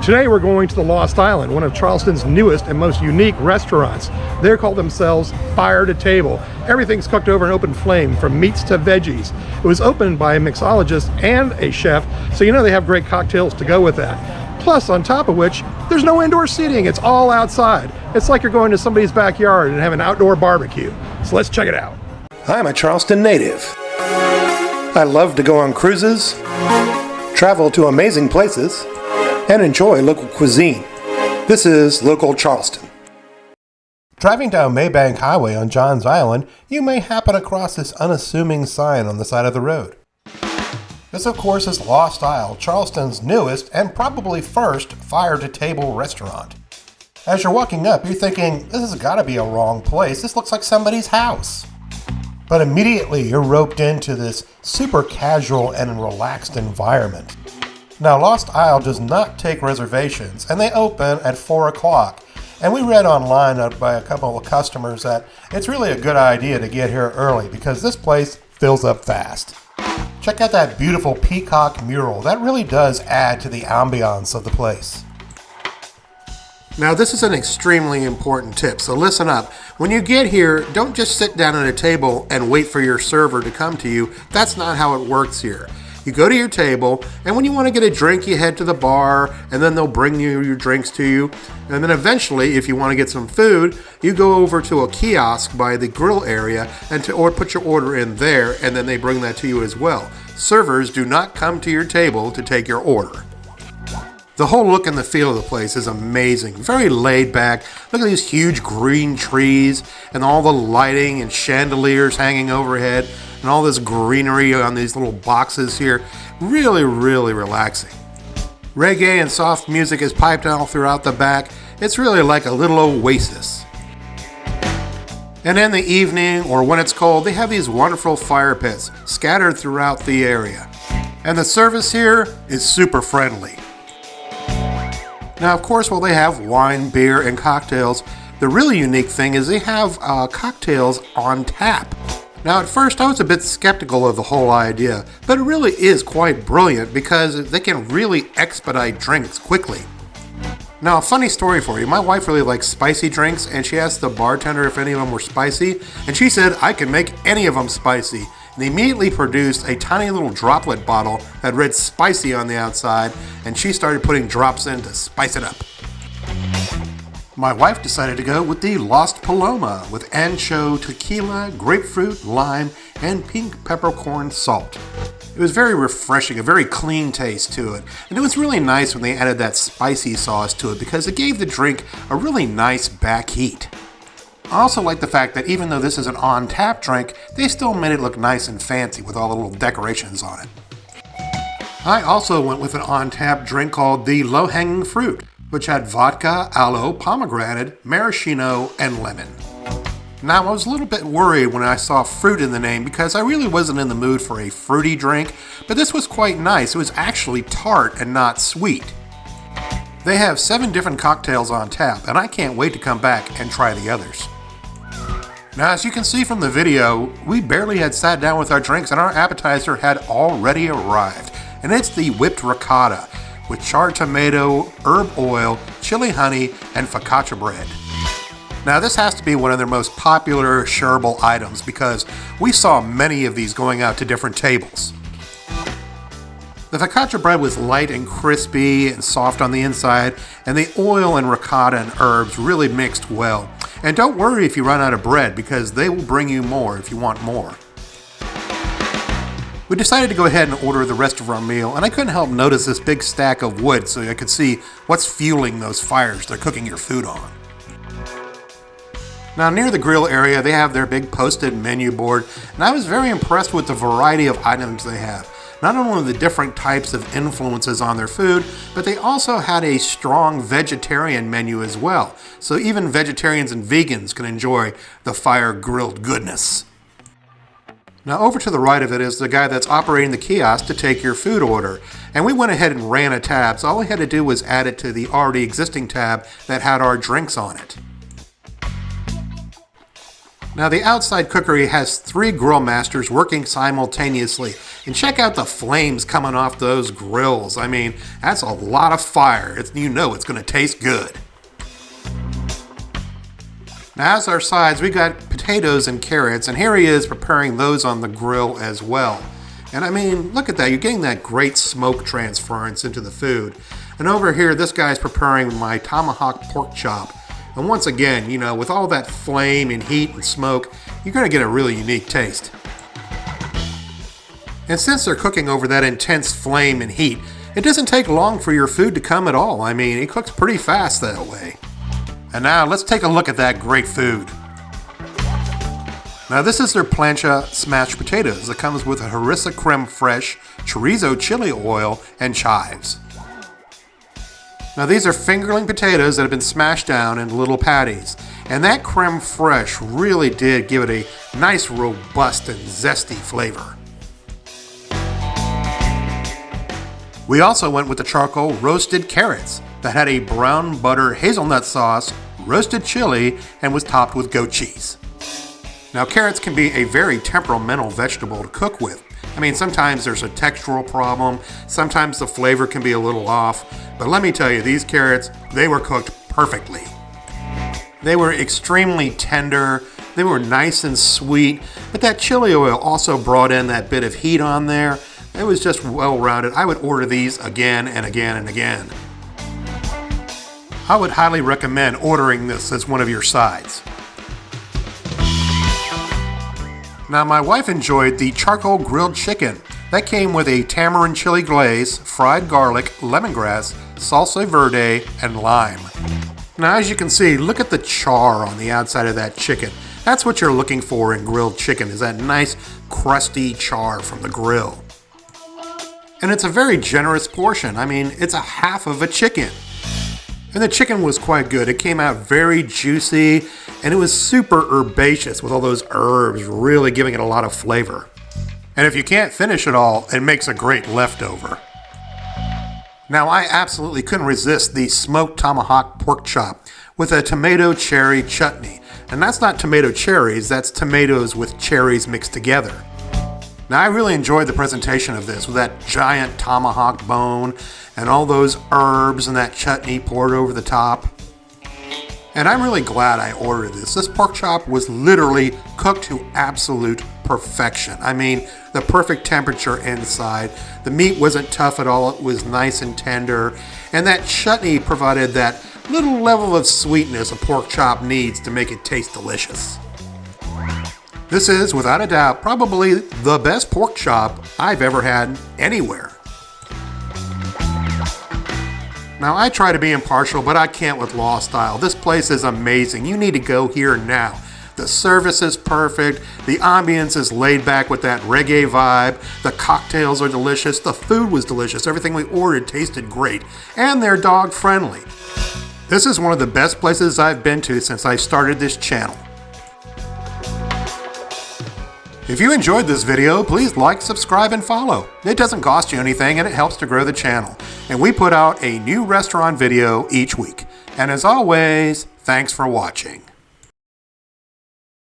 Today we're going to the Lost Island, one of Charleston's newest and most unique restaurants. They call themselves Fire to Table. Everything's cooked over an open flame, from meats to veggies. It was opened by a mixologist and a chef, so you know they have great cocktails to go with that. Plus, on top of which, there's no indoor seating, it's all outside. It's like you're going to somebody's backyard and having an outdoor barbecue. So let's check it out. I'm a Charleston native. I love to go on cruises, travel to amazing places, and enjoy local cuisine. This is Local Charleston. Driving down Maybank Highway on Johns Island, you may happen across this unassuming sign on the side of the road. This, of course, is Lost Isle, Charleston's newest and probably first fire-to-table restaurant. As you're walking up, you're thinking, this has got to be a wrong place. This looks like somebody's house. But immediately you're roped into this super casual and relaxed environment. Now, Lost Isle does not take reservations, and they open at 4 o'clock. And we read online by a couple of customers that it's really a good idea to get here early because this place fills up fast. Check out that beautiful peacock mural. That really does add to the ambiance of the place. Now, this is an extremely important tip, so listen up. When you get here, don't just sit down at a table and wait for your server to come to you. That's not how it works here. You go to your table, and when you want to get a drink, you head to the bar, and then they'll bring you your drinks to you. And then eventually, if you want to get some food, you go over to a kiosk by the grill area or put your order in there, and then they bring that to you as well. Servers do not come to your table to take your order. The whole look and the feel of the place is amazing. Very laid back. Look at these huge green trees and all the lighting and chandeliers hanging overhead and all this greenery on these little boxes here. Really, really relaxing. Reggae and soft music is piped all throughout the back. It's really like a little oasis. And in the evening or when it's cold, they have these wonderful fire pits scattered throughout the area. And the service here is super friendly. Now, of course, while they have wine, beer, and cocktails, the really unique thing is they have cocktails on tap. Now, at first, I was a bit skeptical of the whole idea, but it really is quite brilliant because they can really expedite drinks quickly. Now, a funny story for you. My wife really likes spicy drinks, and she asked the bartender if any of them were spicy, and she said, I can make any of them spicy. And they immediately produced a tiny little droplet bottle that read spicy on the outside, and she started putting drops in to spice it up. My wife decided to go with the Lost Paloma with ancho, tequila, grapefruit, lime, and pink peppercorn salt. It was very refreshing, a very clean taste to it. And it was really nice when they added that spicy sauce to it because it gave the drink a really nice back heat. I also like the fact that even though this is an on-tap drink, they still made it look nice and fancy with all the little decorations on it. I also went with an on-tap drink called the Low-Hanging Fruit, which had vodka, aloe, pomegranate, maraschino, and lemon. Now, I was a little bit worried when I saw fruit in the name because I really wasn't in the mood for a fruity drink, but this was quite nice. It was actually tart and not sweet. They have 7 different cocktails on tap, and I can't wait to come back and try the others. Now, as you can see from the video, we barely had sat down with our drinks and our appetizer had already arrived. And it's the whipped ricotta with charred tomato, herb oil, chili honey, and focaccia bread. Now, this has to be one of their most popular shareable items because we saw many of these going out to different tables. The focaccia bread was light and crispy and soft on the inside, and the oil and ricotta and herbs really mixed well. And don't worry if you run out of bread because they will bring you more if you want more. We decided to go ahead and order the rest of our meal, and I couldn't help notice this big stack of wood so I could see what's fueling those fires they're cooking your food on. Now, near the grill area, they have their big posted menu board, and I was very impressed with the variety of items they have. Not only the different types of influences on their food, but they also had a strong vegetarian menu as well. So even vegetarians and vegans can enjoy the fire-grilled goodness. Now, over to the right of it is the guy that's operating the kiosk to take your food order. And we went ahead and ran a tab, so all we had to do was add it to the already existing tab that had our drinks on it. Now the outside cookery has 3 grill masters working simultaneously. And check out the flames coming off those grills. I mean, that's a lot of fire. You know it's going to taste good. Now as our sides, we got potatoes and carrots, and here he is preparing those on the grill as well. And I mean, look at that. You're getting that great smoke transference into the food. And over here, this guy's preparing my Tomahawk pork chop. And once again, you know, with all that flame and heat and smoke, you're going to get a really unique taste. And since they're cooking over that intense flame and heat, it doesn't take long for your food to come at all. I mean, it cooks pretty fast that way. And now let's take a look at that great food. Now this is their plancha smashed potatoes that comes with a harissa creme fraiche, chorizo chili oil, and chives. Now these are fingerling potatoes that have been smashed down into little patties, and that creme fraiche really did give it a nice, robust, and zesty flavor. We also went with the charcoal roasted carrots that had a brown butter hazelnut sauce, roasted chili, and was topped with goat cheese. Now carrots can be a very temperamental vegetable to cook with. I mean, sometimes there's a textural problem, sometimes the flavor can be a little off, but let me tell you, these carrots, they were cooked perfectly. They were extremely tender, they were nice and sweet, but that chili oil also brought in that bit of heat on there. It was just well-rounded. I would order these again and again and again. I would highly recommend ordering this as one of your sides. Now my wife enjoyed the charcoal grilled chicken. That came with a tamarind chili glaze, fried garlic, lemongrass, salsa verde, and lime. Now as you can see, look at the char on the outside of that chicken. That's what you're looking for in grilled chicken, is that nice crusty char from the grill. And it's a very generous portion. I mean, it's a half of a chicken. And the chicken was quite good. It came out very juicy, and it was super herbaceous with all those herbs really giving it a lot of flavor. And if you can't finish it all, it makes a great leftover. Now I absolutely couldn't resist the smoked tomahawk pork chop with a tomato cherry chutney. And that's not tomato cherries, that's tomatoes with cherries mixed together. Now I really enjoyed the presentation of this with that giant tomahawk bone and all those herbs and that chutney poured over the top. And I'm really glad I ordered this. This pork chop was literally cooked to absolute perfection. I mean, the perfect temperature inside. The meat wasn't tough at all, it was nice and tender. And that chutney provided that little level of sweetness a pork chop needs to make it taste delicious. This is, without a doubt, probably the best pork chop I've ever had anywhere. Now, I try to be impartial, but I can't with Loow Style. This place is amazing. You need to go here now. The service is perfect. The ambience is laid back with that reggae vibe. The cocktails are delicious. The food was delicious. Everything we ordered tasted great. And they're dog friendly. This is one of the best places I've been to since I started this channel. If you enjoyed this video, please like, subscribe, and follow. It doesn't cost you anything and it helps to grow the channel. And we put out a new restaurant video each week. And as always, thanks for watching.